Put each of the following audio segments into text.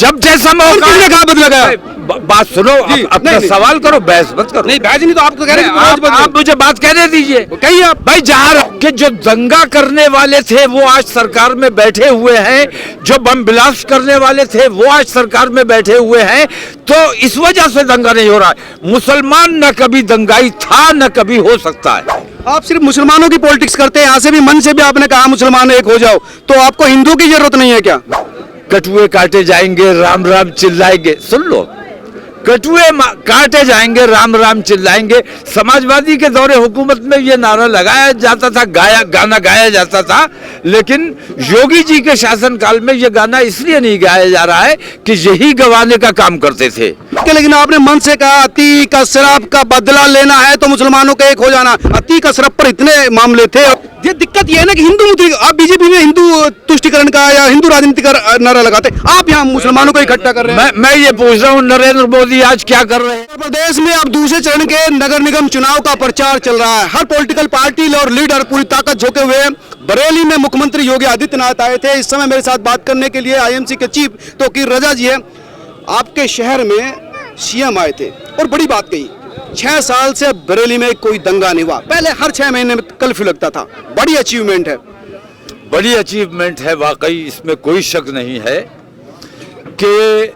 जब जैसा मौका किसने कहा बदला गया? बात सुनो, अपना नहीं। सवाल करो, बहस मत करो। नहीं बहस नहीं तो आपको कह रहे हैं कि रोज बदले। आप मुझे बात कहने दीजिए। कहिए आप। भाई जहाँ के जो दंगा करने वाले थे वो आज सरकार में बैठे हुए हैं, जो बम ब्लास्ट करने वाले थे वो आज सरकार में बैठे हुए हैं, तो इस वजह से दंगा नहीं हो रहा है। मुसलमान न कभी दंगाई था न कभी हो सकता है। आप सिर्फ मुसलमानों की पॉलिटिक्स करते हैं, यहाँ से भी मन से भी आपने कहा मुसलमान एक हो जाओ, तो आपको हिंदू की जरूरत नहीं है क्या? कटुए काटे जाएंगे, राम राम चिल्लाएंगे। सुन लो, कटुए काटे जाएंगे, राम राम चिल्लाएंगे। समाजवादी के दौरे हुकूमत में ये नारा लगाया जाता था, गाना गाया जाता था, लेकिन योगी जी के शासनकाल में ये गाना इसलिए नहीं गाया जा रहा है कि यही गवाने का काम करते थे। लेकिन आपने मन से कहा अतीक अशरफ का बदला लेना है तो मुसलमानों का एक हो जाना। अतीक अशरफ पर इतने मामले थे। ये दिक्कत ये है ना कि हिंदू आप बीजेपी में हिंदू तुष्टिकरण का या हिंदू राजनीति का नारा लगाते, आप यहाँ मुसलमानों को इकट्ठा कर रहे हैं। मैं ये पूछ रहा हूँ, नरेंद्र मोदी आज क्या कर रहे हैं? उत्तर प्रदेश में अब दूसरे चरण के नगर निगम चुनाव का प्रचार चल रहा है। हर पॉलिटिकल पार्टी और लीडर पूरी ताकत झोंके हुए बरेली में मुख्यमंत्री योगी आदित्यनाथ आए थे। इस समय मेरे साथ बात करने के लिए आईएमसी के चीफ तौकीर रजा जी है। आपके शहर में सीएम आए थे और बड़ी बात कही, 6 साल से बरेली में कोई दंगा नहीं हुआ। पहले हर 6 महीने में कर्फ्यू लगता था। बड़ी अचीवमेंट है। बड़ी अचीवमेंट है वाकई, इसमें कोई शक नहीं है कि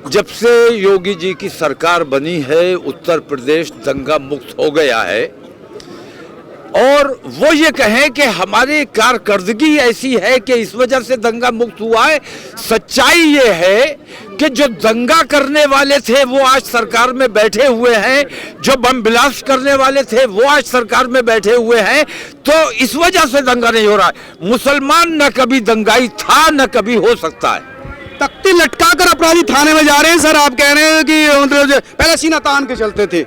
जब से योगी जी की सरकार बनी है उत्तर प्रदेश दंगा मुक्त हो गया है। और वो ये कहें कि हमारी कारकर्दगी ऐसी है कि इस वजह से दंगा मुक्त हुआ है। सच्चाई ये है कि जो दंगा करने वाले थे वो आज सरकार में बैठे हुए हैं, जो बम ब्लास्ट करने वाले थे वो आज सरकार में बैठे हुए हैं, तो इस वजह से दंगा नहीं हो रहा है। मुसलमान न कभी दंगाई था न कभी हो सकता है। तख्ती लटका कर अपराधी थाने में जा रहे हैं। सर आप कह रहे हैं कि मतलब पहले सीना तान के चलते थे।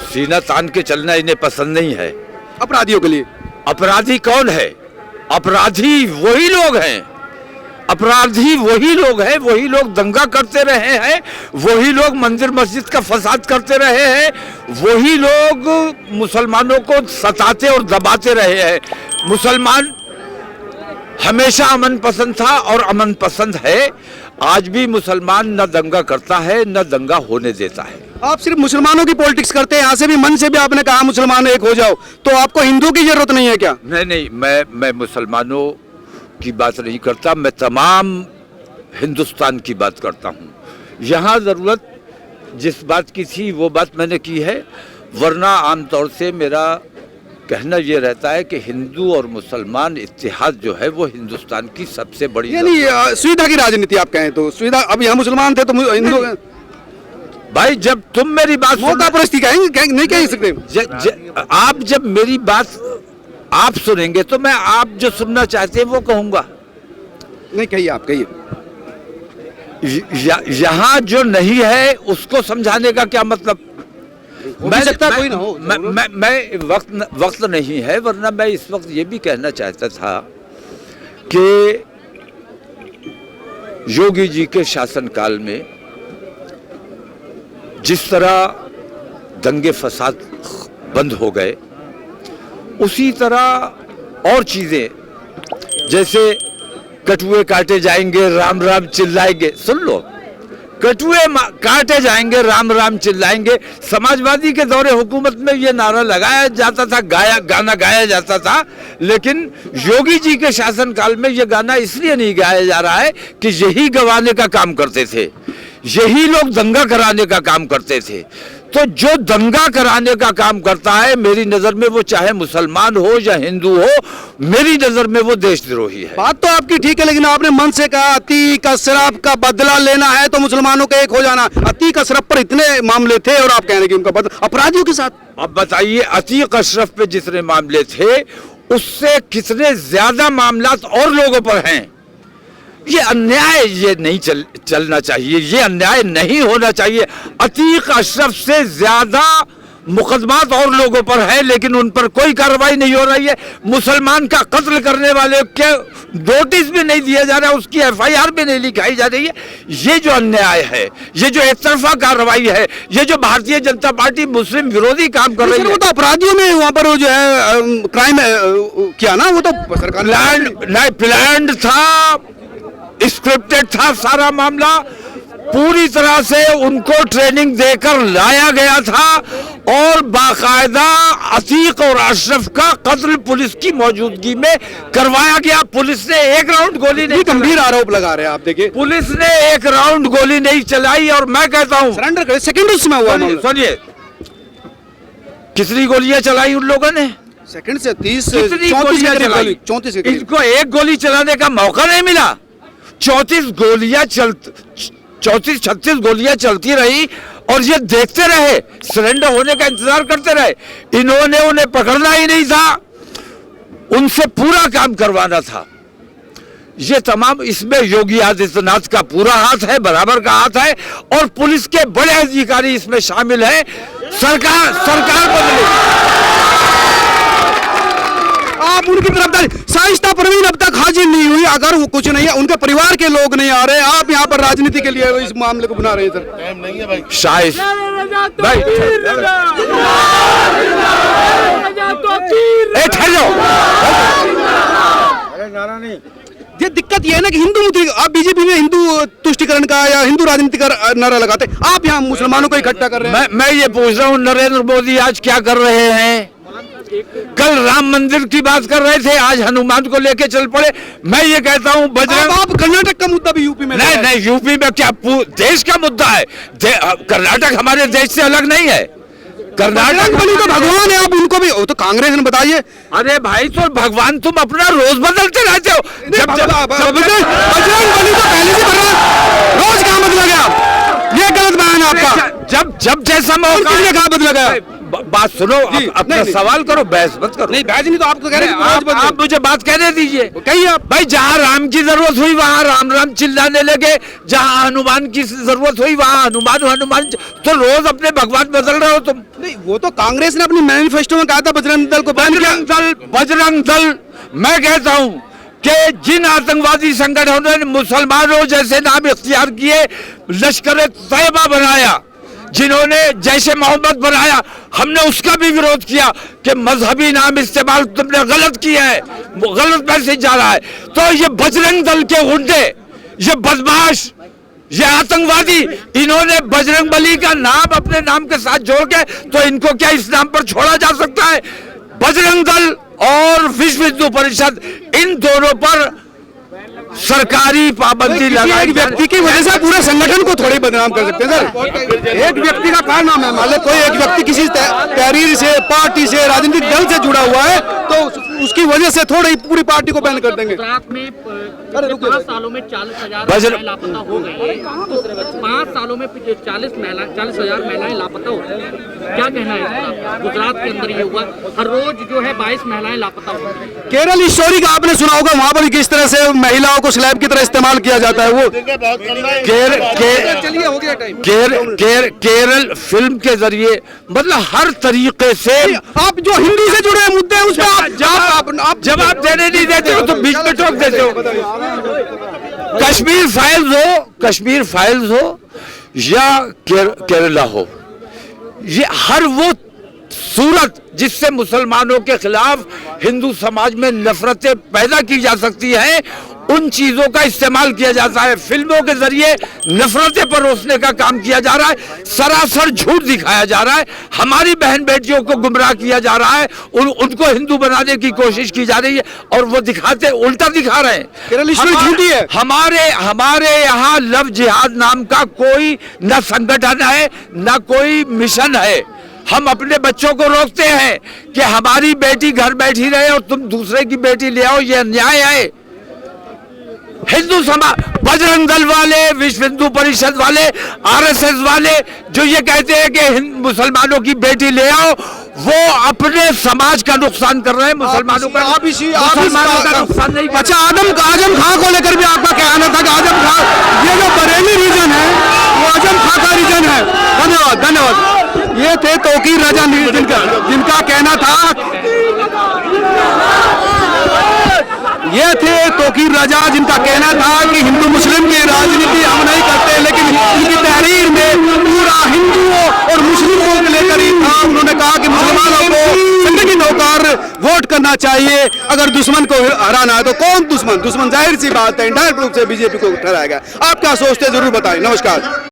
सीना तान के चलना इन्हें पसंद नहीं है। अपराधियों के लिए अपराधी कौन है? अपराधी वही लोग हैं। अपराधी वही लोग हैं, वही लोग दंगा करते रहे हैं, वही लोग मंदिर मस्जिद का फसाद करते रहे हैं, वही लोग मुसलमानों को सताते और दबाते रहे हैं। मुसलमान हमेशा अमन पसंद था और अमन पसंद है। आज भी मुसलमान न दंगा करता है न दंगा होने देता है। आप सिर्फ मुसलमानों की पॉलिटिक्स करते हैं, यहाँ से भी मन से भी आपने कहा मुसलमान एक हो जाओ, तो आपको हिंदू की जरूरत नहीं है क्या? नहीं, मैं मुसलमानों की बात नहीं करता, मैं तमाम हिंदुस्तान की बात करता हूँ। यहाँ ज़रूरत जिस बात की थी वो बात मैंने की है, वरना आमतौर से मेरा कहना ये रहता है कि हिंदू और मुसलमान इत्तेहाद जो है वो हिंदुस्तान की सबसे बड़ी यानी सुविधा की राजनीति आप कहें तो सुविधा। अब यहाँ मुसलमान थे तो हिंदू। भाई जब तुम मेरी बात मौका परस्ती कहेंगे, नहीं कह सकते। आप जब मेरी बात आप सुनेंगे तो मैं आप जो सुनना चाहते हैं वो कहूंगा। नहीं कहिए, आप कहिए। यहाँ जो नहीं है उसको समझाने का क्या मतलब? मैं सकता कोई ना हो। मैं वक्त नहीं है, वरना मैं इस वक्त ये भी कहना चाहता था कि योगी जी के शासनकाल में जिस तरह दंगे फसाद बंद हो गए, उसी तरह और चीजें जैसे कटुए काटे जाएंगे, राम राम चिल्लाएंगे। सुन लो, कटुए काटे जाएंगे, राम राम चिल्लाएंगे। समाजवादी के दौरे हुकूमत में ये नारा लगाया जाता था, गाना गाया जाता था, लेकिन योगी जी के शासनकाल में ये गाना इसलिए नहीं गाया जा रहा है कि यही गवाने का काम करते थे, यही लोग दंगा कराने का काम करते थे। तो जो दंगा कराने का काम करता है, मेरी नजर में वो चाहे मुसलमान हो या हिंदू हो, मेरी नजर में वो देशद्रोही है। बात तो आपकी ठीक है, लेकिन आपने मन से कहा अतीक अशरफ का बदला लेना है तो मुसलमानों का एक हो जाना। अतीक अशरफ पर इतने मामले थे और आप कह रहे हैं कि उनका बदला अपराधियों के साथ। अब बताइए, अतीक अशरफ पे जितने मामले थे उससे कितने ज्यादा मामलात और लोगों पर हैं। ये अन्याय ये नहीं चलना चाहिए, ये अन्याय नहीं होना चाहिए। अतीक अशरफ से ज्यादा मुकदमात और लोगों पर है, लेकिन उन पर कोई कार्रवाई नहीं हो रही है। मुसलमान का कत्ल करने वाले के नोटिस भी नहीं दिया जा रहा है, उसकी एफआईआर भी नहीं लिखाई जा रही है। ये जो अन्याय है, ये जो एक तरफा कार्रवाई है, ये जो भारतीय जनता पार्टी मुस्लिम विरोधी काम कर रही है। वो तो अपराधियों में वहाँ पर जो है क्राइम किया ना, वो तो सरकार प्लान्ड था, स्क्रिप्टेड था सारा मामला। पूरी तरह से उनको ट्रेनिंग देकर लाया गया था और बाकायदा अतीक और अशरफ का कत्ल पुलिस की मौजूदगी में करवाया गया। पुलिस ने एक राउंड गोली नहीं, गंभीर आरोप लगा रहे हैं आप। देखिए, पुलिस ने एक राउंड गोली नहीं चलाई और मैं कहता हूं सरेंडर करे सेकंड उसमें हुआ। सुनिए, कितनी गोलियां चलाई उन लोगों ने? सेकंड से 30 कितनी गोलियां चलाई? 34 इनको एक गोली चलाने का मौका नहीं मिला। 34 36 गोलियां चलती रही और ये देखते रहे, सरेंडर होने का इंतजार करते रहे। इन्होंने उन्हें पकड़ना ही नहीं था, उनसे पूरा काम करवाना था। ये तमाम, इसमें योगी आदित्यनाथ का पूरा हाथ है, बराबर का हाथ है और पुलिस के बड़े अधिकारी इसमें शामिल हैं। सरकार बदली, आप उनकी तरफदारी। शाइस्ता परवीन अब तक हाजिर नहीं हुई। अगर वो कुछ नहीं है, उनके परिवार के लोग नहीं आ रहे, आप यहाँ पर राजनीति के लिए इस मामले को बना रहे हैं सर। टाइम नहीं है भाई। शायद भाई ठहर जाओ। ये दिक्कत ये है ना कि हिंदू आप बीजेपी में हिंदू तुष्टिकरण का या हिंदू राजनीति का नारा लगाते, आप यहाँ मुसलमानों को इकट्ठा कर रहे हैं। मैं ये पूछ रहा हूँ, नरेंद्र मोदी आज क्या कर रहे हैं? कल राम मंदिर की बात कर रहे थे, आज हनुमान को लेके चल पड़े। मैं ये कहता हूँ बजरंग, आप कर्नाटक का मुद्दा भी यूपी में नहीं, यूपी में क्या देश का मुद्दा है? कर्नाटक हमारे देश से अलग नहीं है। कर्नाटक बली तो भगवान है, आप उनको भी, वो तो कांग्रेस ने बताइए। अरे भाई, तो भगवान तुम अपना रोज बदलते रहते हो। बजरंग बली तो पहले से रोज कहाँ बदला गया? ये गलत बयान है आपका। जब जैसा मौका कहाँ बदला गया? बात सुनो, अपना सवाल करो, बहस मत करो। नहीं, बहस नहीं तो आपको कह रहे हैं, आप मुझे बात कहने दीजिए। कहिए आप। भाई, जहाँ राम की जरूरत हुई वहाँ राम राम चिल्लाने लगे, जहाँ हनुमान की जरूरत हुई वहाँ हनुमान। तो रोज अपने भगवान बदल रहे हो तुम। नहीं, वो तो कांग्रेस ने अपनी मैनिफेस्टो में कहा था बजरंग दल को बैन किया। बजरंग दल, मैं कहता हूँ कि जिन आतंकवादी संगठनों ने मुसलमानों जैसे नाम इख्तियार किए, लश्कर तैयबा बनाया, जिन्होंने जैसे मोहम्मद बनाया, हमने उसका भी विरोध किया कि मजहबी नाम इस्तेमाल तुमने गलत किया है, वो गलत मैसेज जा रहा है। तो ये बजरंग दल के गुंडे, ये बदमाश, ये आतंकवादी, इन्होंने बजरंग बली का नाम अपने नाम के साथ जोड़ के, तो इनको क्या इस नाम पर छोड़ा जा सकता है? बजरंग दल और विश्व हिंदू परिषद, इन दोनों पर सरकारी पाबंदी लगाई। एक व्यक्ति की वजह से पूरे संगठन को थोड़ी बदनाम कर सकते हैं सर। एक व्यक्ति का क्या नाम है? मान लो कोई एक व्यक्ति किसी तहरीर से, पार्टी से, राजनीतिक दल से जुड़ा हुआ है, तो उसकी वजह से थोड़ी पूरी पार्टी को बैन कर देंगे। गुजरात में 5 सालों में 40,000 महिलाएं लापता हो गई है। 5 सालों में 40,000 महिलाएं लापता हो गई हैं। क्या कहना है इस पर? गुजरात के अंदर ये हुआ, हर रोज जो है 22 महिलाएं लापता हो गई। केरल स्टोरी का आपने सुना होगा, वहाँ पर किस तरह से महिलाओं को स्लैब की तरह इस्तेमाल किया जाता है। वो केरल फिल्म के जरिए, मतलब हर तरीके से आप जो हिंदू से जुड़े मुद्दे हैं उस पर आप जवाब देने नहीं देते हो तो बीच में टोक देते हो। कश्मीर फाइल्स हो या केरला हो, ये हर वो सूरत जिससे मुसलमानों के खिलाफ हिंदू समाज में नफरतें पैदा की जा सकती हैं, उन चीजों का इस्तेमाल किया जाता है। फिल्मों के जरिए नफरतें परोसने का काम किया जा रहा है, सरासर झूठ दिखाया जा रहा है, हमारी बहन बेटियों को गुमराह किया जा रहा है, उनको हिंदू बनाने की कोशिश की जा रही है और वो दिखाते उल्टा दिखा रहे हैं। झूठी है। हमारे यहाँ लव जिहाद नाम का कोई न संगठन है न कोई मिशन है। हम अपने बच्चों को रोकते हैं कि हमारी बेटी घर बैठी रहे और तुम दूसरे की बेटी ले आओ, ये अन्याय है। हिंदू समाज, बजरंग दल वाले, विश्व हिंदू परिषद वाले, आरएसएस वाले जो ये कहते हैं कि मुसलमानों की बेटी ले आओ, वो अपने समाज का नुकसान कर रहे हैं, मुसलमानों का नुकसान नहीं। अच्छा, आजम खां को लेकर भी आपका कहना था कि आजम खां, ये जो बरेली रीजन है वो आजम खां का रीजन है। धन्यवाद। ये थे तौकीर राजा जिनका कहना था, ये थे तौकीर राजा जिनका कहना था कि हिंदू मुस्लिम की राजनीति हम नहीं करते, लेकिन उनकी तहरीर में पूरा हिंदुओं और मुस्लिमों को लेकर ही था। उन्होंने कहा कि मुसलमानों को संगठित होकर वोट करना चाहिए। अगर दुश्मन को हराना है तो कौन दुश्मन? दुश्मन जाहिर सी बात है इंडायरेक्ट रूप से बीजेपी को ठहराया गया। आप क्या सोचते हैं जरूर बताएं। नमस्कार।